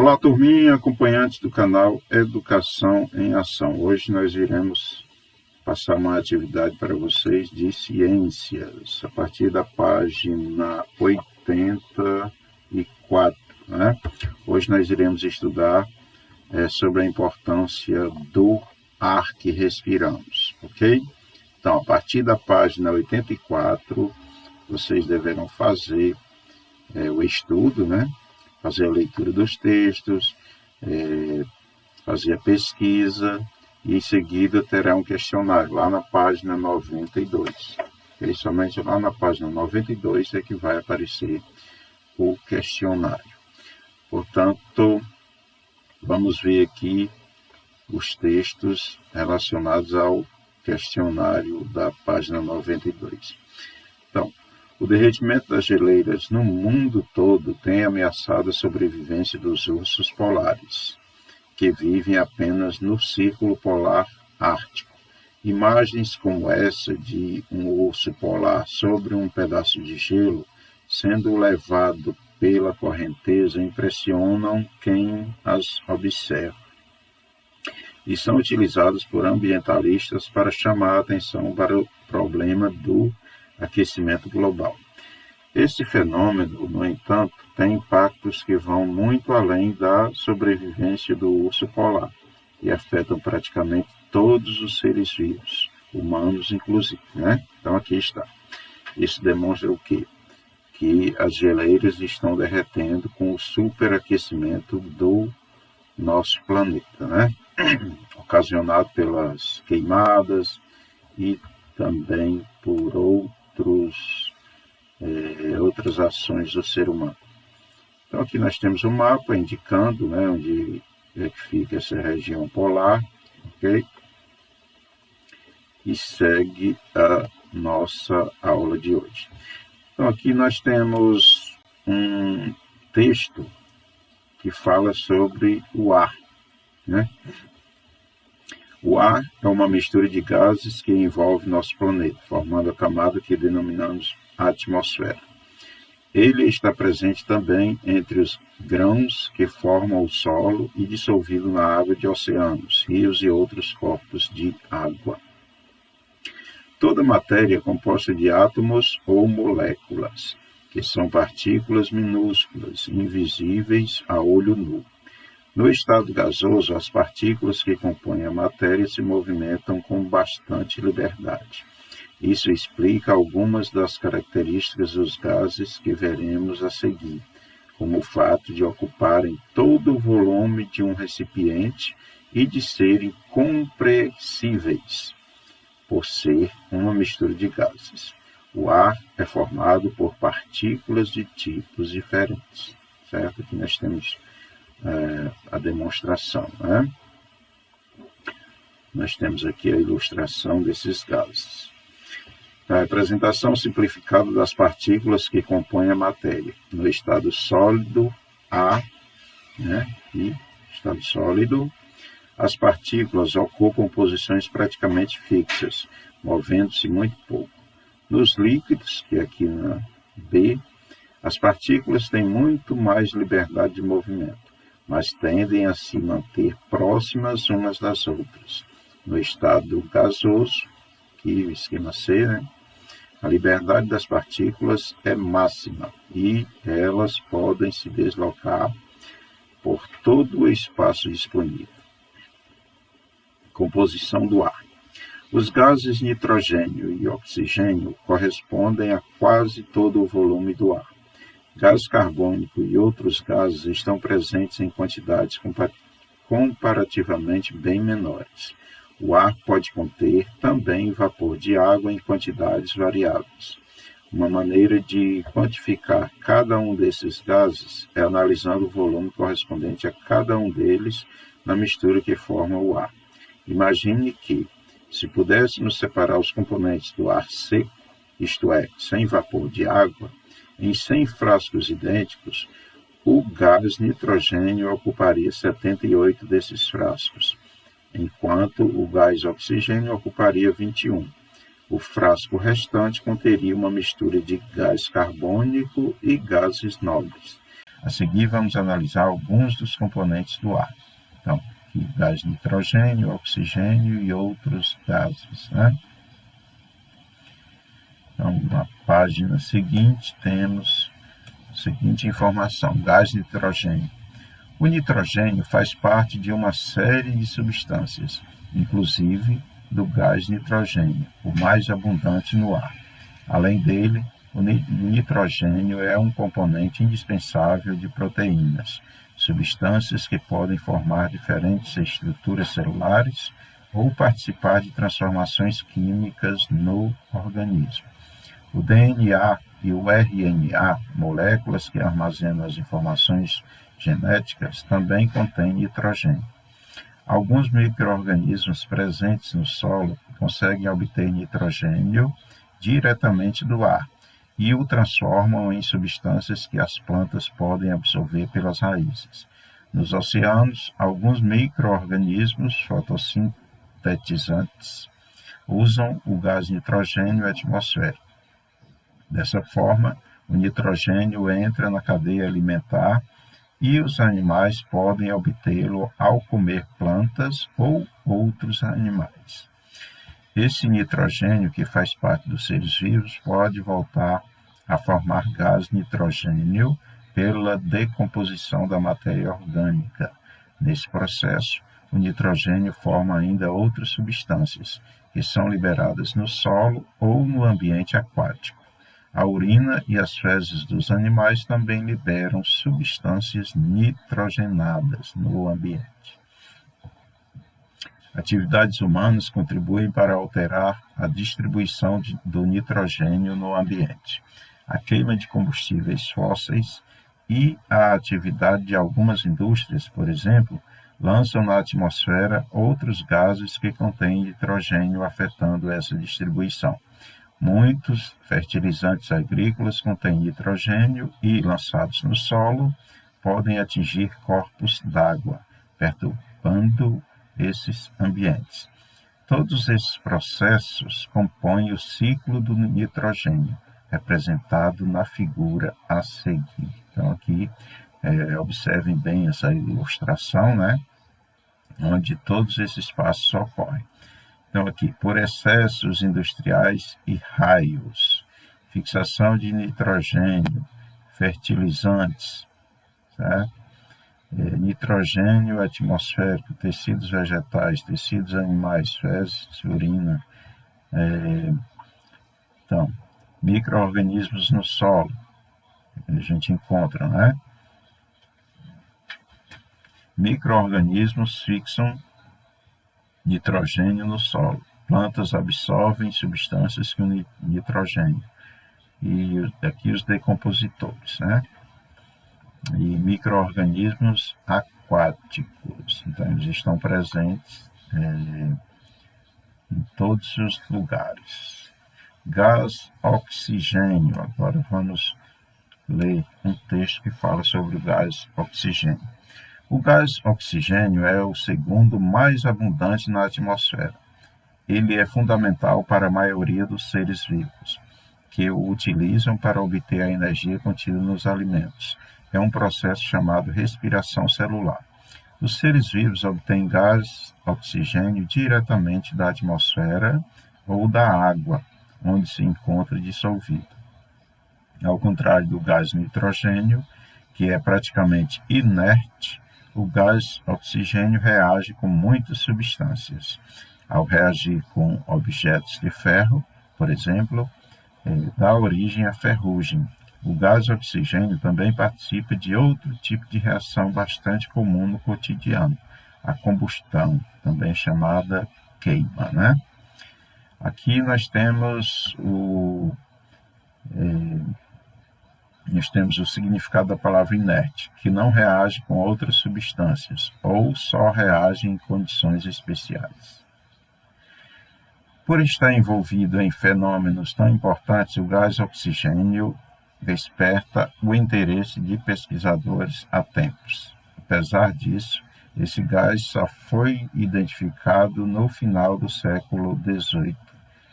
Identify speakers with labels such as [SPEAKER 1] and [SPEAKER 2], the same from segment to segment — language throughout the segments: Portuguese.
[SPEAKER 1] Olá, turminha, acompanhantes do canal Educação em Ação. Hoje nós iremos passar uma atividade para vocês de ciências, a partir da página 84. Né? Hoje nós iremos estudar sobre a importância do ar que respiramos, ok? Então, a partir da página 84, vocês deverão fazer o estudo, né? Fazer a leitura dos textos, fazer a pesquisa e em seguida terá um questionário lá na página 92. Okay? Somente lá na página 92 é que vai aparecer o questionário. Portanto, vamos ver aqui os textos relacionados ao questionário da página 92. Então, o derretimento das geleiras no mundo todo tem ameaçado a sobrevivência dos ursos polares, que vivem apenas no Círculo Polar Ártico. Imagens como essa de um urso polar sobre um pedaço de gelo sendo levado pela correnteza impressionam quem as observa e são utilizados por ambientalistas para chamar a atenção para o problema do aquecimento global. Esse fenômeno, no entanto, tem impactos que vão muito além da sobrevivência do urso polar e afetam praticamente todos os seres vivos, humanos inclusive, né? Então aqui está. Isso demonstra o quê? Que as geleiras estão derretendo com o superaquecimento do nosso planeta, né? Ocasionado pelas queimadas e também por outras ações do ser humano. Então aqui nós temos um mapa indicando, né, onde é que fica essa região polar, ok? E segue a nossa aula de hoje. Então aqui nós temos um texto que fala sobre o ar, né? O ar é uma mistura de gases que envolve nosso planeta, formando a camada que denominamos atmosfera. Ele está presente também entre os grãos que formam o solo e dissolvido na água de oceanos, rios e outros corpos de água. Toda matéria é composta de átomos ou moléculas, que são partículas minúsculas, invisíveis a olho nu. No estado gasoso, as partículas que compõem a matéria se movimentam com bastante liberdade. Isso explica algumas das características dos gases que veremos a seguir, como o fato de ocuparem todo o volume de um recipiente e de serem compressíveis, por ser uma mistura de gases. O ar é formado por partículas de tipos diferentes, certo? Aqui nós temos a demonstração, né? Nós temos aqui a ilustração desses gases. A representação simplificada das partículas que compõem a matéria. No estado sólido A, né? E estado sólido, as partículas ocupam posições praticamente fixas, movendo-se muito pouco. Nos líquidos, que é aqui na B, as partículas têm muito mais liberdade de movimento, mas tendem a se manter próximas umas das outras. No estado gasoso, aqui o esquema C, né? A liberdade das partículas é máxima e elas podem se deslocar por todo o espaço disponível. Composição do ar. Os gases nitrogênio e oxigênio correspondem a quase todo o volume do ar. Gás carbônico e outros gases estão presentes em quantidades comparativamente bem menores. O ar pode conter também vapor de água em quantidades variáveis. Uma maneira de quantificar cada um desses gases é analisando o volume correspondente a cada um deles na mistura que forma o ar. Imagine que, se pudéssemos separar os componentes do ar seco, isto é, sem vapor de água, em 100 frascos idênticos, o gás nitrogênio ocuparia 78 desses frascos, enquanto o gás oxigênio ocuparia 21. O frasco restante conteria uma mistura de gás carbônico e gases nobres. A seguir, vamos analisar alguns dos componentes do ar. Então, aqui, gás nitrogênio, oxigênio e outros gases, né? Então, na página seguinte, temos a seguinte informação: gás nitrogênio. O nitrogênio faz parte de uma série de substâncias, inclusive do gás nitrogênio, o mais abundante no ar. Além dele, o nitrogênio é um componente indispensável de proteínas, substâncias que podem formar diferentes estruturas celulares ou participar de transformações químicas no organismo. O DNA e o RNA, moléculas que armazenam as informações genéticas, também contêm nitrogênio. Alguns micro-organismos presentes no solo conseguem obter nitrogênio diretamente do ar e o transformam em substâncias que as plantas podem absorver pelas raízes. Nos oceanos, alguns micro-organismos fotossintetizantes usam o gás nitrogênio atmosférico. Dessa forma, o nitrogênio entra na cadeia alimentar e os animais podem obtê-lo ao comer plantas ou outros animais. Esse nitrogênio, que faz parte dos seres vivos, pode voltar a formar gás nitrogênio pela decomposição da matéria orgânica. Nesse processo, o nitrogênio forma ainda outras substâncias, que são liberadas no solo ou no ambiente aquático. A urina e as fezes dos animais também liberam substâncias nitrogenadas no ambiente. Atividades humanas contribuem para alterar a distribuição do nitrogênio no ambiente. A queima de combustíveis fósseis e a atividade de algumas indústrias, por exemplo, lançam na atmosfera outros gases que contêm nitrogênio, afetando essa distribuição. Muitos fertilizantes agrícolas contêm nitrogênio e, lançados no solo, podem atingir corpos d'água, perturbando esses ambientes. Todos esses processos compõem o ciclo do nitrogênio, representado na figura a seguir. Então, aqui, observem bem essa ilustração, né? Onde todos esses passos ocorrem. Então, aqui, por excessos industriais e raios, fixação de nitrogênio, fertilizantes, certo? Nitrogênio atmosférico, tecidos vegetais, tecidos animais, fezes, urina. Então, micro-organismos no solo, a gente encontra, né? Micro-organismos fixam nitrogênio no solo. Plantas absorvem substâncias com nitrogênio. E aqui os decompositores, né? E micro-organismos aquáticos. Então, eles estão presentes em todos os lugares. Gás oxigênio. Agora vamos ler um texto que fala sobre o gás oxigênio. O gás oxigênio é o segundo mais abundante na atmosfera. Ele é fundamental para a maioria dos seres vivos, que o utilizam para obter a energia contida nos alimentos. É um processo chamado respiração celular. Os seres vivos obtêm gás oxigênio diretamente da atmosfera ou da água, onde se encontra dissolvido. Ao contrário do gás nitrogênio, que é praticamente inerte, o gás oxigênio reage com muitas substâncias. Ao reagir com objetos de ferro, por exemplo, dá origem à ferrugem. O gás oxigênio também participa de outro tipo de reação bastante comum no cotidiano, a combustão, também chamada queima, né? Aqui nós temos o significado da palavra inerte, que não reage com outras substâncias, ou só reage em condições especiais. Por estar envolvido em fenômenos tão importantes, o gás oxigênio desperta o interesse de pesquisadores há tempos. Apesar disso, esse gás só foi identificado no final do século XVIII,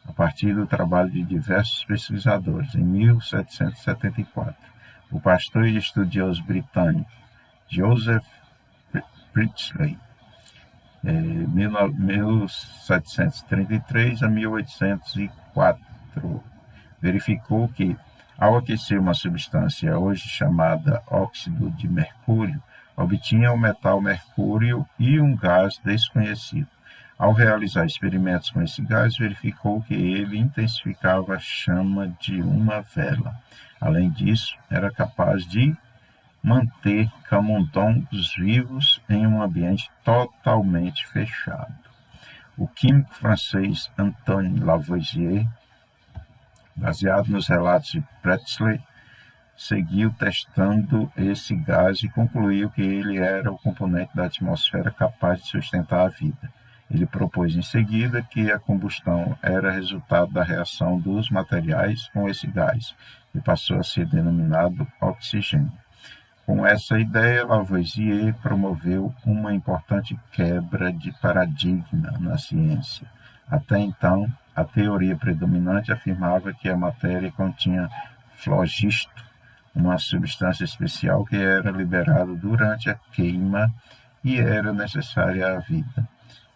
[SPEAKER 1] a partir do trabalho de diversos pesquisadores, em 1774. o pastor e estudioso britânico Joseph Priestley, 1733 a 1804, verificou que, ao aquecer uma substância hoje chamada óxido de mercúrio, obtinha o metal mercúrio e um gás desconhecido. Ao realizar experimentos com esse gás, verificou que ele intensificava a chama de uma vela. Além disso, era capaz de manter camundongos vivos em um ambiente totalmente fechado. O químico francês Antoine Lavoisier, baseado nos relatos de Priestley, seguiu testando esse gás e concluiu que ele era o componente da atmosfera capaz de sustentar a vida. Ele propôs em seguida que a combustão era resultado da reação dos materiais com esse gás, e passou a ser denominado oxigênio. Com essa ideia, Lavoisier promoveu uma importante quebra de paradigma na ciência. Até então, a teoria predominante afirmava que a matéria continha flogisto, uma substância especial que era liberada durante a queima e era necessária à vida.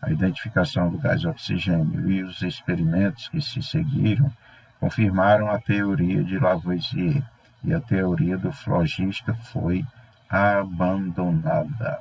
[SPEAKER 1] A identificação do gás oxigênio e os experimentos que se seguiram confirmaram a teoria de Lavoisier, e a teoria do flogisto foi abandonada.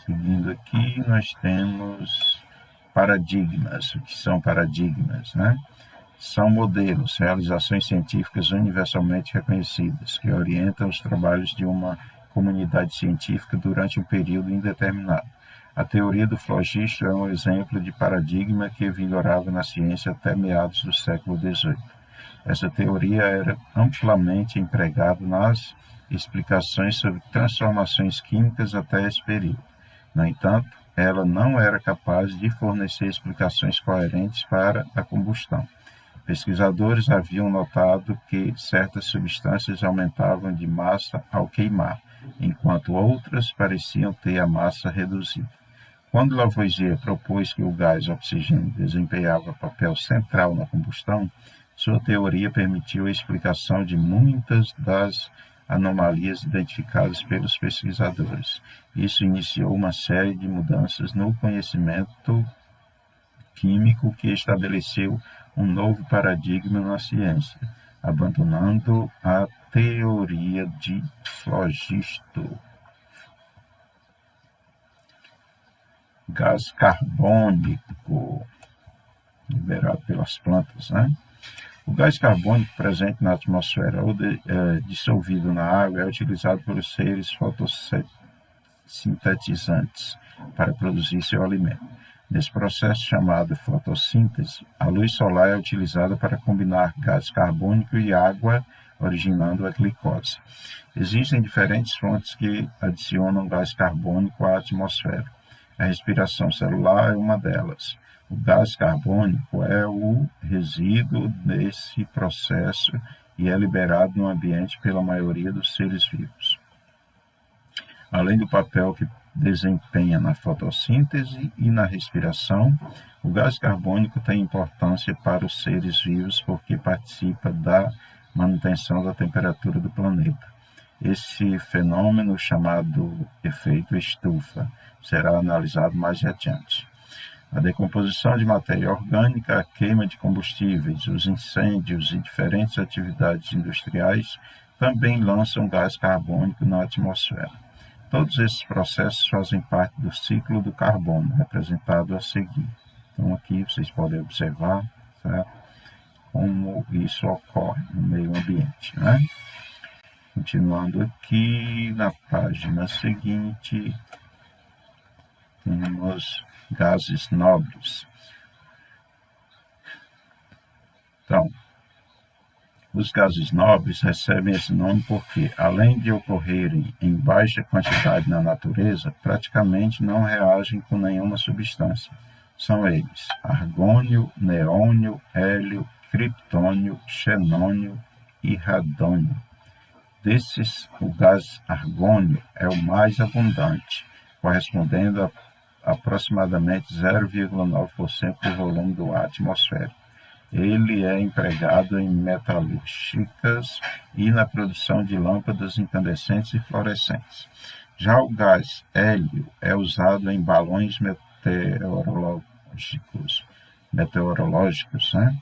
[SPEAKER 1] Seguindo aqui, nós temos paradigmas. O que são paradigmas, né? São modelos, realizações científicas universalmente reconhecidas, que orientam os trabalhos de uma comunidade científica durante um período indeterminado. A teoria do flogisto é um exemplo de paradigma que vigorava na ciência até meados do século XVIII. Essa teoria era amplamente empregada nas explicações sobre transformações químicas até esse período. No entanto, ela não era capaz de fornecer explicações coerentes para a combustão. Pesquisadores haviam notado que certas substâncias aumentavam de massa ao queimar, enquanto outras pareciam ter a massa reduzida. Quando Lavoisier propôs que o gás oxigênio desempenhava papel central na combustão, sua teoria permitiu a explicação de muitas das anomalias identificadas pelos pesquisadores. Isso iniciou uma série de mudanças no conhecimento químico que estabeleceu um novo paradigma na ciência, abandonando a teoria de flogisto. Gás carbônico, liberado pelas plantas, né? O gás carbônico presente na atmosfera ou dissolvido na água é utilizado pelos seres fotossintetizantes para produzir seu alimento. Nesse processo chamado fotossíntese, a luz solar é utilizada para combinar gás carbônico e água, originando a glicose. Existem diferentes fontes que adicionam gás carbônico à atmosfera. A respiração celular é uma delas. O gás carbônico é o resíduo desse processo e é liberado no ambiente pela maioria dos seres vivos. Além do papel que desempenha na fotossíntese e na respiração, o gás carbônico tem importância para os seres vivos porque participa da manutenção da temperatura do planeta. Esse fenômeno, chamado efeito estufa, será analisado mais adiante. A decomposição de matéria orgânica, a queima de combustíveis, os incêndios e diferentes atividades industriais também lançam gás carbônico na atmosfera. Todos esses processos fazem parte do ciclo do carbono, representado a seguir. Então, aqui vocês podem observar, certo, como isso ocorre no meio ambiente, né? Continuando aqui, na página seguinte, temos gases nobres. Então, os gases nobres recebem esse nome porque, além de ocorrerem em baixa quantidade na natureza, praticamente não reagem com nenhuma substância. São eles: argônio, neônio, hélio, criptônio, xenônio e radônio. Desses, o gás argônio é o mais abundante, correspondendo a aproximadamente 0,9% do volume do ar atmosférico. Ele é empregado em metalúrgicas e na produção de lâmpadas incandescentes e fluorescentes. Já o gás hélio é usado em balões meteorológicos, né?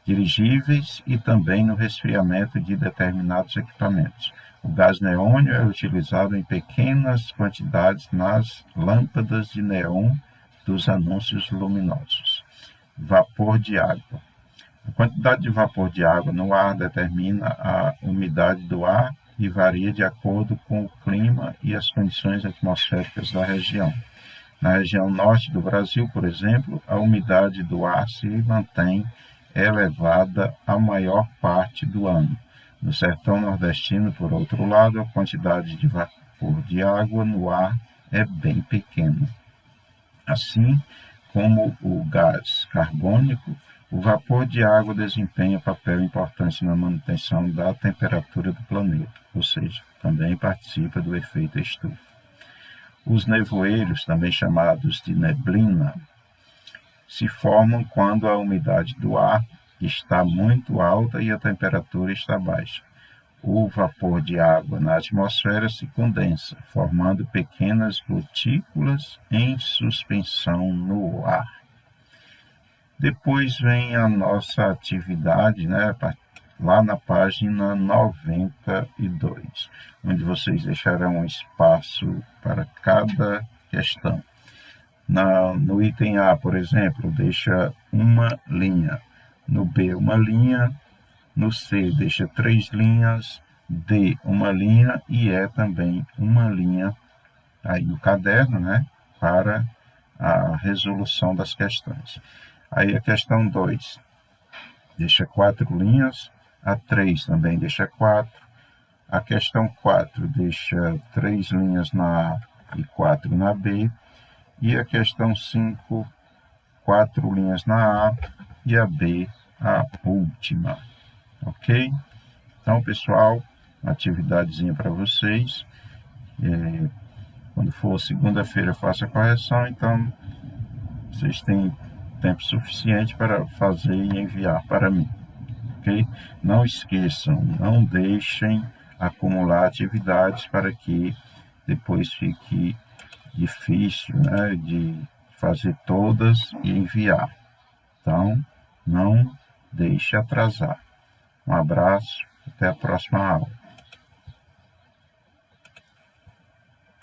[SPEAKER 1] Dirigíveis e também no resfriamento de determinados equipamentos. O gás neônio é utilizado em pequenas quantidades nas lâmpadas de neon dos anúncios luminosos. Vapor de água. A quantidade de vapor de água no ar determina a umidade do ar e varia de acordo com o clima e as condições atmosféricas da região. Na região norte do Brasil, por exemplo, a umidade do ar se mantém elevada a maior parte do ano. No sertão nordestino, por outro lado, a quantidade de vapor de água no ar é bem pequena. Assim como o gás carbônico, o vapor de água desempenha papel importante na manutenção da temperatura do planeta, ou seja, também participa do efeito estufa. Os nevoeiros, também chamados de neblina, se formam quando a umidade do ar está muito alta e a temperatura está baixa. O vapor de água na atmosfera se condensa, formando pequenas gotículas em suspensão no ar. Depois vem a nossa atividade, né, lá na página 92, onde vocês deixarão um espaço para cada questão. No item A, por exemplo, deixa uma linha. No B, uma linha. No C, deixa 3 linhas. D, uma linha. E E também uma linha. Aí no caderno, né? Para a resolução das questões. Aí a questão 2, deixa 4 linhas. A 3 também deixa 4. A questão 4 deixa 3 linhas na A e 4 na B. E a questão 5, 4 linhas na A e a B, a última. Ok? Então, pessoal, uma atividadezinha para vocês. Quando for segunda-feira, faça a correção. Então, vocês têm tempo suficiente para fazer e enviar para mim. Ok? Não esqueçam, não deixem acumular atividades para que depois fique difícil, né, de fazer todas e enviar. Então, não deixe atrasar. Um abraço, até a próxima aula.